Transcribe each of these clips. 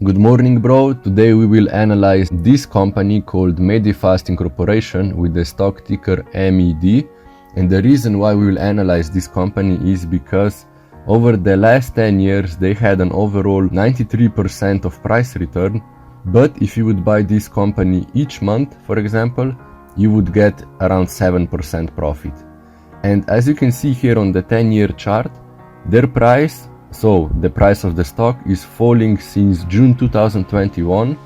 Good morning, bro. Today we will analyze this company called Medifast Incorporation with the stock ticker MED. And the reason why we will analyze this company is because over the last 10 years they had an overall 93% of price return. But if you would buy this company each month, for example, you would get around 7% profit. And as you can see here on the 10-year chart, their price, so the price of the stock, is falling since June 2021,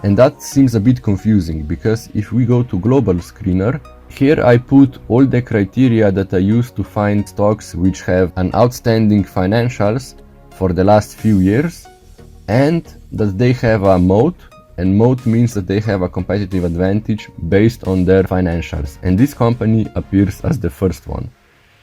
and that seems a bit confusing because if we go to Global Screener, here I put all the criteria that I use to find stocks which have an outstanding financials for the last few years and that they have a moat, and moat means that they have a competitive advantage based on their financials, and this company appears as the first one.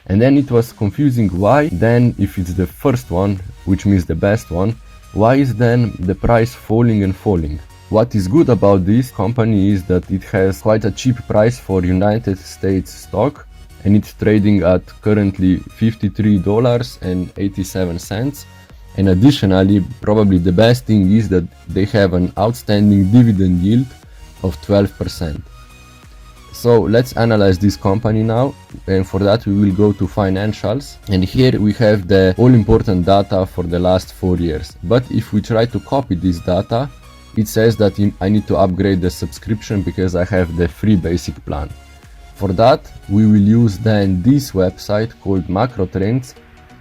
And then it was confusing why then, if it's the first one, which means the best one, why is then the price falling and falling? What is good about this company is that it has quite a cheap price for United States stock, and it's trading at currently $53.87. And additionally, probably the best thing is that they have an outstanding dividend yield of 12%. So let's analyze this company now, and for that we will go to financials, and here we have the all important data for the last 4 years. But if we try to copy this data, it says that I need to upgrade the subscription because I have the free basic plan. For that we will use then this website called Macro Trends.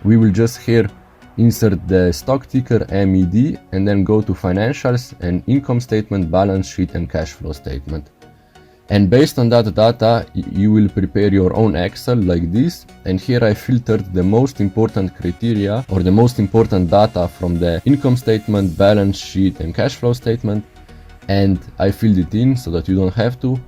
We will just here insert the stock ticker MED and then go to financials and income statement, balance sheet and cash flow statement. And based on that data, you will prepare your own Excel like this. And here I filtered the most important criteria or the most important data from the income statement, balance sheet and cash flow statement. And I filled it in so that you don't have to.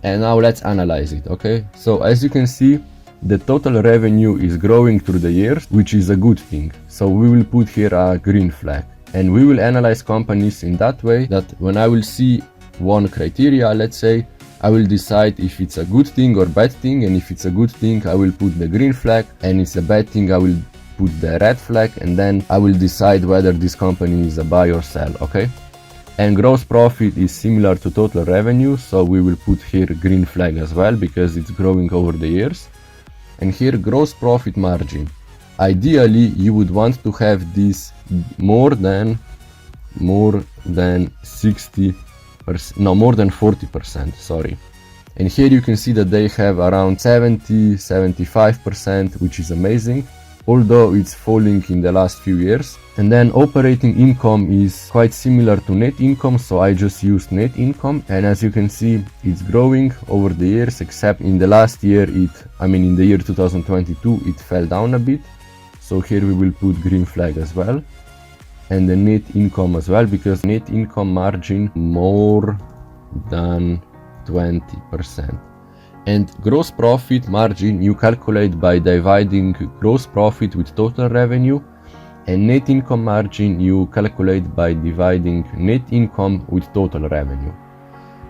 And now let's analyze it, okay? So as you can see, the total revenue is growing through the years, which is a good thing. So we will put here a green flag. And we will analyze companies in that way that when I will see one criteria, let's say, I will decide if it's a good thing or bad thing, and if it's a good thing I will put the green flag, and it's a bad thing I will put the red flag, and then I will decide whether this company is a buy or sell, okay? And gross profit is similar to total revenue, so we will put here green flag as well because it's growing over the years. And here gross profit margin. Ideally you would want to have this more than 40%, sorry. And here you can see that they have around 70-75%, which is amazing, although it's falling in the last few years. And then operating income is quite similar to net income, so I just used net income, and as you can see it's growing over the years, except in the last year in the year 2022 it fell down a bit. So here we will put green flag as well. And the net income as well, because net income margin more than 20%. And gross profit margin you calculate by dividing gross profit with total revenue, and net income margin you calculate by dividing net income with total revenue.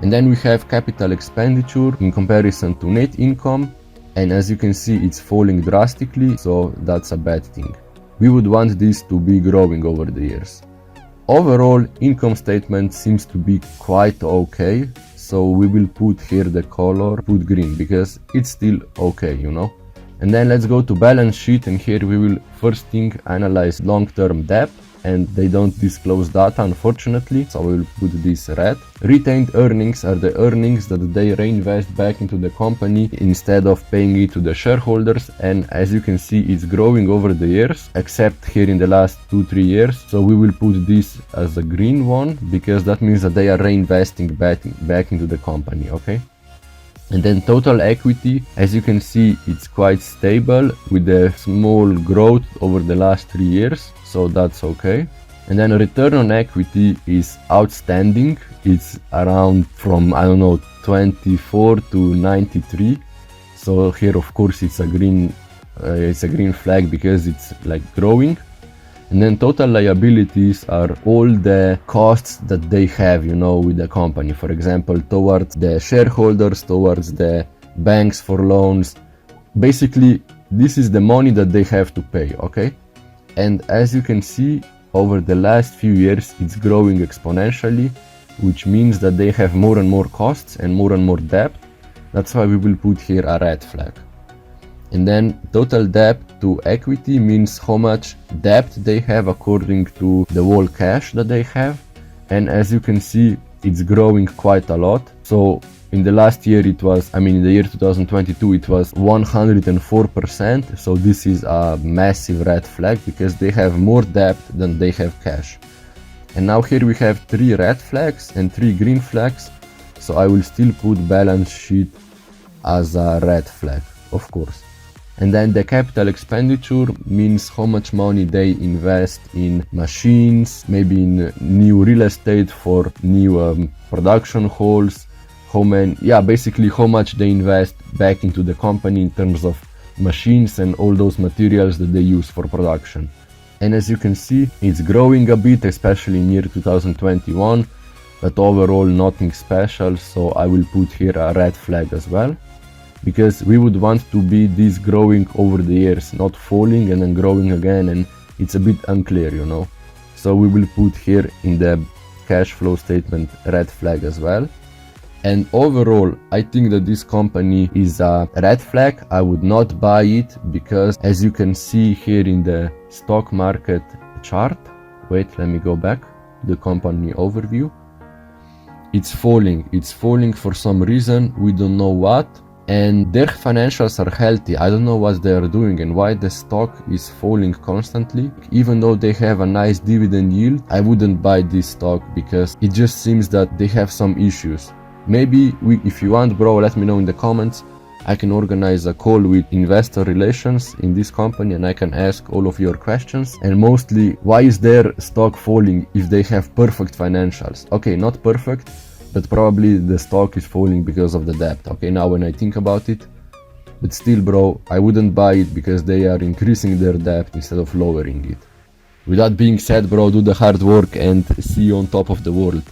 And then we have capital expenditure in comparison to net income, and as you can see it's falling drastically, so that's a bad thing. We would want this to be growing over the years. Overall income statement seems to be quite okay, so we will put here the color, put green, because it's still okay, you know. And then let's go to balance sheet, and here we will first thing analyze long-term debt, and they don't disclose data unfortunately, so we will put this red. Retained earnings are the earnings that they reinvest back into the company instead of paying it to the shareholders, and as you can see it's growing over the years, except here in the last 2-3 years, so we will put this as a green one because that means that they are reinvesting back into the company, okay? And then total equity, as you can see it's quite stable with a small growth over the last 3 years, so that's okay. And then return on equity is outstanding. It's around from 24 to 93. So here of course it's a green flag because it's like growing. And then total liabilities are all the costs that they have, you know, with the company. For example, towards the shareholders, towards the banks for loans. Basically, this is the money that they have to pay, okay? And as you can see, over the last few years it's growing exponentially, which means that they have more and more costs and more debt. That's why we will put here a red flag. And then total debt to equity means how much debt they have according to the whole cash that they have. And as you can see, it's growing quite a lot. So in the last year it was, in the year 2022 it was 104%. So this is a massive red flag because they have more debt than they have cash. And now here we have 3 red flags and 3 green flags. So I will still put balance sheet as a red flag, of course. And then the capital expenditure means how much money they invest in machines, maybe in new real estate for new production halls, basically how much they invest back into the company in terms of machines and all those materials that they use for production. And as you can see, it's growing a bit, especially in year 2021, but overall nothing special, so I will put here a red flag as well. Because we would want to be this growing over the years, not falling and then growing again, and it's a bit unclear, So we will put here in the cash flow statement red flag as well. And overall, I think that this company is a red flag. I would not buy it because, as you can see here in the stock market chart, wait, let me go back, the company overview. It's falling for some reason, we don't know what. And their financials are healthy. I don't know what they are doing and why the stock is falling constantly. Even though they have a nice dividend yield, I wouldn't buy this stock because it just seems that they have some issues. Maybe if you want, bro, let me know in the comments. I can organize a call with investor relations in this company and I can ask all of your questions. And mostly, why is their stock falling if they have perfect financials? Okay, not perfect, but probably the stock is falling because of the debt. Okay, now when I think about it, but still, bro, I wouldn't buy it because they are increasing their debt instead of lowering it. With that being said, bro, do the hard work and see you on top of the world.